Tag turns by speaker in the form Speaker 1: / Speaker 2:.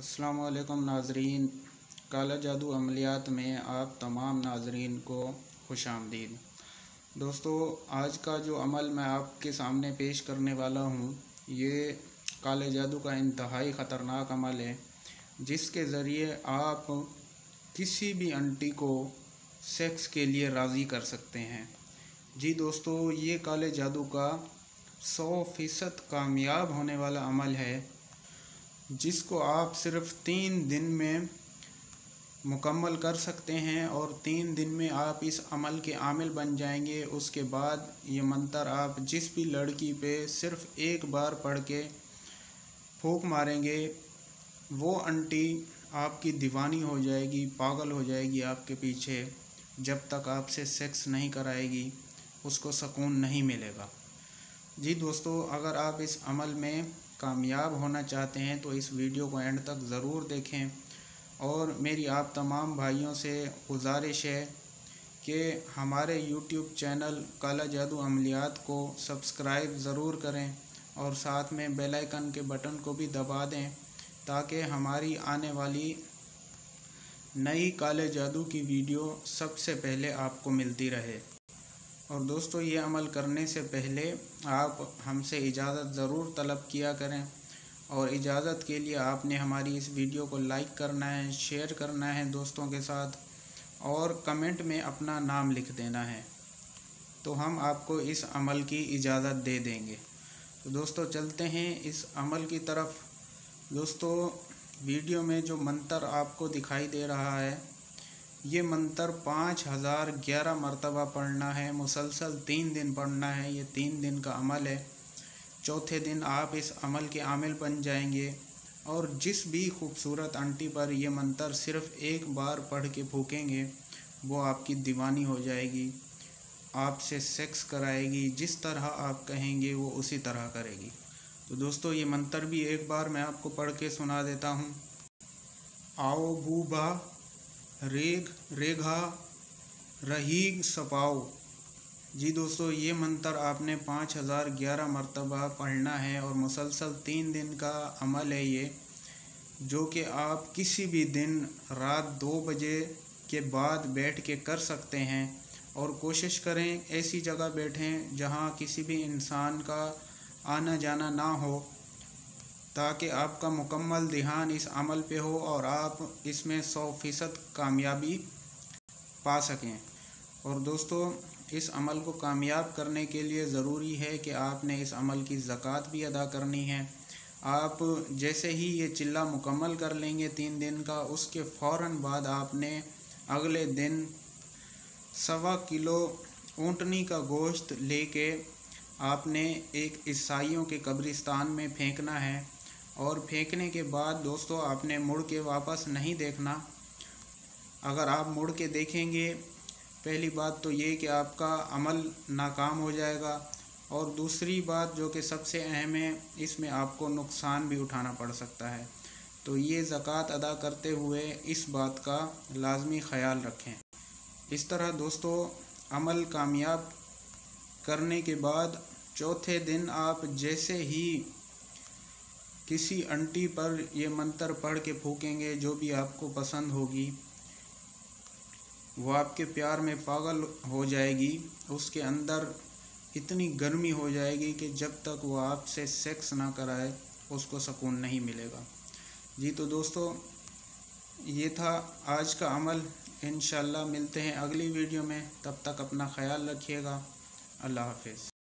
Speaker 1: अस्सलाम वालेकुम नाज़रीन, काला जादू अमलियात में आप तमाम नाज़रीन को खुशामदीद। दोस्तों, आज का जो अमल मैं आपके सामने पेश करने वाला हूँ, ये काले जादू का इंतहाई ख़तरनाक अमल है, जिसके ज़रिए आप किसी भी आंटी को सेक्स के लिए राज़ी कर सकते हैं। जी दोस्तों, ये काले जादू का 100% कामयाब होने वाला अमल है, जिसको आप सिर्फ़ 3 दिन में मुकम्मल कर सकते हैं और 3 दिन में आप इस अमल के आमिल बन जाएंगे। उसके बाद ये मंत्र आप जिस भी लड़की पे सिर्फ़ एक बार पढ़ के फूंक मारेंगे, वो आंटी आपकी दीवानी हो जाएगी, पागल हो जाएगी आपके पीछे। जब तक आपसे सेक्स नहीं कराएगी, उसको सुकून नहीं मिलेगा। जी दोस्तों, अगर आप इस अमल में कामयाब होना चाहते हैं तो इस वीडियो को एंड तक ज़रूर देखें। और मेरी आप तमाम भाइयों से गुजारिश है कि हमारे YouTube चैनल काला जादू अमलियात को सब्सक्राइब ज़रूर करें और साथ में बेल आइकन के बटन को भी दबा दें, ताकि हमारी आने वाली नई काले जादू की वीडियो सबसे पहले आपको मिलती रहे। और दोस्तों, ये अमल करने से पहले आप हमसे इजाज़त ज़रूर तलब किया करें, और इजाज़त के लिए आपने हमारी इस वीडियो को लाइक करना है, शेयर करना है दोस्तों के साथ, और कमेंट में अपना नाम लिख देना है, तो हम आपको इस अमल की इजाज़त दे देंगे। तो दोस्तों, चलते हैं इस अमल की तरफ। दोस्तों, वीडियो में जो मंत्र आपको दिखाई दे रहा है, ये मंत्र 5011 मरतबा पढ़ना है, मुसलसल 3 दिन पढ़ना है। ये 3 दिन का अमल है। चौथे दिन आप इस अमल के आमिल बन जाएंगे, और जिस भी खूबसूरत आंटी पर ये मंत्र सिर्फ़ एक बार पढ़ के फूकेंगे, वो आपकी दीवानी हो जाएगी, आपसे सेक्स कराएगी। जिस तरह आप कहेंगे वो उसी तरह करेगी। तो दोस्तों, ये मंत्र भी एक बार मैं आपको पढ़ के सुना देता हूँ। आओ भूबा रेग रेघा रहीग सपाओ। जी दोस्तों, ये मंत्र आपने 5011 मरतबा पढ़ना है, और मुसलसल 3 दिन का अमल है ये, जो कि आप किसी भी दिन रात 2 बजे के बाद बैठ के कर सकते हैं। और कोशिश करें ऐसी जगह बैठें जहां किसी भी इंसान का आना जाना ना हो, ताकि आपका मुकम्मल ध्यान इस अमल पे हो और आप इसमें 100% कामयाबी पा सकें। और दोस्तों, इस अमल को कामयाब करने के लिए ज़रूरी है कि आपने इस अमल की ज़कात भी अदा करनी है। आप जैसे ही ये चिल्ला मुकम्मल कर लेंगे 3 दिन का, उसके फ़ौरन बाद आपने अगले दिन 1.25 किलो ऊँटनी का गोश्त लेके आपने एक ईसाइयों के कब्रिस्तान में फेंकना है। और फेंकने के बाद दोस्तों, आपने मुड़ के वापस नहीं देखना। अगर आप मुड़ के देखेंगे, पहली बात तो ये कि आपका अमल नाकाम हो जाएगा, और दूसरी बात जो कि सबसे अहम है, इसमें आपको नुकसान भी उठाना पड़ सकता है। तो ये ज़कात अदा करते हुए इस बात का लाजमी ख़याल रखें। इस तरह दोस्तों, अमल कामयाब करने के बाद चौथे दिन आप जैसे ही किसी आंटी पर ये मंत्र पढ़ के फूकेंगे, जो भी आपको पसंद होगी, वो आपके प्यार में पागल हो जाएगी। उसके अंदर इतनी गर्मी हो जाएगी कि जब तक वो आपसे सेक्स ना कराए, उसको सुकून नहीं मिलेगा। जी तो दोस्तों, ये था आज का अमल। इंशाल्लाह मिलते हैं अगली वीडियो में। तब तक अपना ख्याल रखिएगा। अल्लाह हाफ़िज़।